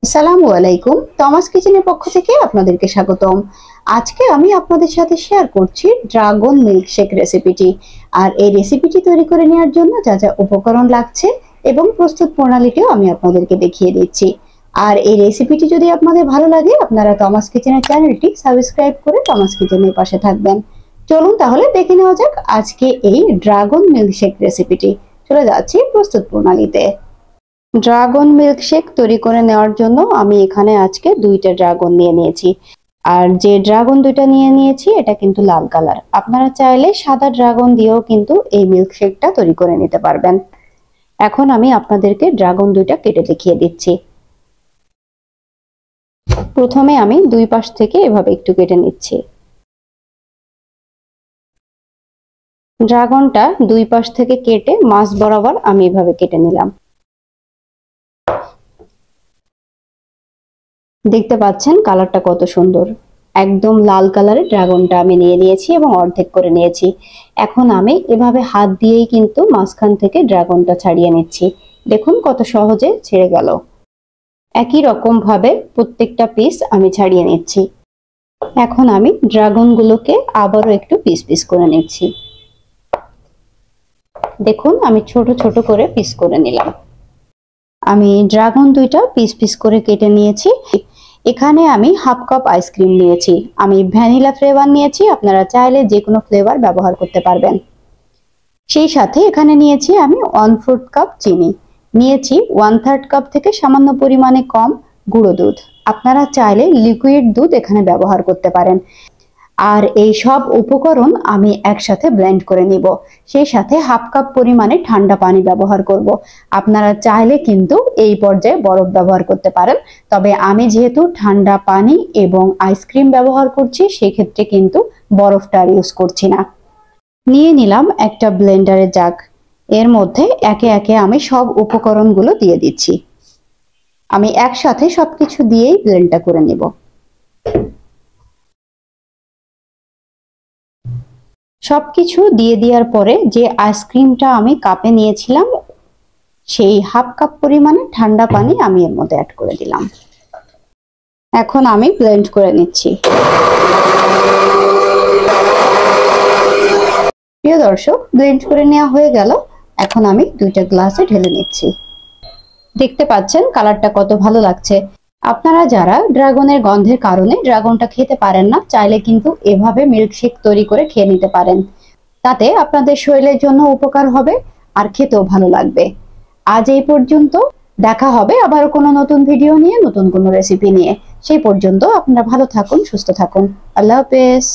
আসসালামু আলাইকুম। তমাস কিচেনের পক্ষ থেকে আপনাদেরকে স্বাগতম। আজকে আমি আপনাদের সাথে শেয়ার করছি ড্রাগন মিল্কশেক রেসিপিটি। আর এই রেসিপিটি তৈরি করে নেওয়ার জন্য যা যা উপকরণ লাগছে এবং প্রস্তুত প্রণালীটিও আমি আপনাদেরকে দেখিয়ে দিচ্ছি। আর এই রেসিপিটি যদি আপনাদের ভালো লাগে, আপনারা তমাস কিচেনের চ্যানেলটি সাবস্ক্রাইব করে তমাস কিচেনের পাশে থাকবেন। চলুন তাহলে দেখে নেওয়া যাক আজকে এই ড্রাগন মিল্কশেক রেসিপিটি। চলে যাচ্ছি প্রস্তুত প্রণালীতে। ড্রাগন মিল্কশেক তৈরি করে নেওয়ার জন্য আমি এখানে আজকে দুইটা ড্রাগন নিয়ে নিয়েছি। আর যে ড্রাগন দুইটা নিয়ে নিয়েছি এটা কিন্তু লাল কালার। আপনারা চাইলে সাদা ড্রাগন দিয়েও কিন্তু এই মিল্কশেকটা তৈরি করে নিতে পারবেন। এখন আমি আপনাদেরকে ড্রাগন দুইটা কেটে দেখিয়ে দিচ্ছি। প্রথমে আমি দুই পাশ থেকে এভাবে একটু কেটে নিচ্ছি। ড্রাগনটা দুই পাশ থেকে কেটে মাঝ বরাবর আমি এভাবে কেটে নিলাম। দেখতে পাচ্ছেন কালারটা কত সুন্দর, একদম লাল কালারের ড্রাগনটা আমি নিয়ে নিয়েছি এবং অর্ধেক করে নিয়েছি। এখন আমি এভাবে হাত দিয়েই কিন্তু মাঝখান থেকে ড্রাগনটা ছাড়িয়ে নিচ্ছি। দেখুন কত সহজে ছেড়ে গেল। একই রকম ভাবে প্রত্যেকটা পিস আমি ছাড়িয়ে নিচ্ছি। এখন আমি ড্রাগনগুলোকে আবারও একটু পিস পিস করে নিচ্ছি। দেখুন আমি ছোট ছোট করে পিস করে নিলাম। আমি ড্রাগন দুইটা পিস পিস করে কেটে নিয়েছি। এখানে আমি হাফ কাপ আইসক্রিম নিয়েছি। আমি ভ্যানিলা ফ্লেভার নিয়েছি, আপনারা চাইলে যে কোনো ফ্লেভার ব্যবহার করতে পারবেন। সেই সাথে এখানে নিয়েছি আমি 1/4 কাপ চিনি, নিয়েছি 1/3 কাপ থেকে সামান্য পরিমাণে কম গুঁড়ো দুধ। আপনারা চাইলে লিকুইড দুধ এখানে ব্যবহার করতে পারেন। আর এই সব উপকরণ আমি একসাথে ব্লেন্ড করে নিব। সেই সাথে হাফ কাপ পরিমাণে ঠান্ডা পানি ব্যবহার করব। আপনারা চাইলে কিন্তু এই পর্যায়ে বরফ ব্যবহার করতে পারেন, তবে আমি যেহেতু ঠান্ডা পানি এবং আইসক্রিম ব্যবহার করছি সেক্ষেত্রে কিন্তু বরফটা ইউজ করছি না। নিয়ে নিলাম একটা ব্লেন্ডারের জাগ। এর মধ্যে একে একে আমি সব উপকরণগুলো দিয়ে দিচ্ছি। আমি একসাথে সবকিছু দিয়েই ব্লেন্ডটা করে নিব। সবকিছু দিয়ে দেওয়ার পরে যে আইসক্রিমটা আমি কাপে নিয়েছিলাম সেই হাফ কাপ পরিমাণে ঠান্ডা পানি আমি এর মধ্যে অ্যাড করে দিলাম। এখন আমি ব্লেন্ড করে নিচ্ছি। প্রিয় দর্শক, ব্লেন্ড করে নেওয়া হয়ে গেল। এখন আমি দুইটা গ্লাসে ঢেলে নিচ্ছি। দেখতে পাচ্ছেন কালারটা কত ভালো লাগছে। আপনারা যারা ড্রাগনের গন্ধের কারণে ড্রাগনটা খেতে পারেন না, চাইলে কিন্তু এভাবে মিল্কশেক তৈরি করে খেয়ে নিতে পারেন। তাতে আপনাদের শরীরের জন্য উপকার হবে আর খেতেও ভালো লাগবে। আজ এই পর্যন্ত, দেখা হবে আবার কোনো নতুন ভিডিও নিয়ে, নতুন কোনো রেসিপি নিয়ে। সেই পর্যন্ত আপনারা ভালো থাকুন, সুস্থ থাকুন। আল্লাহ হাফেজ।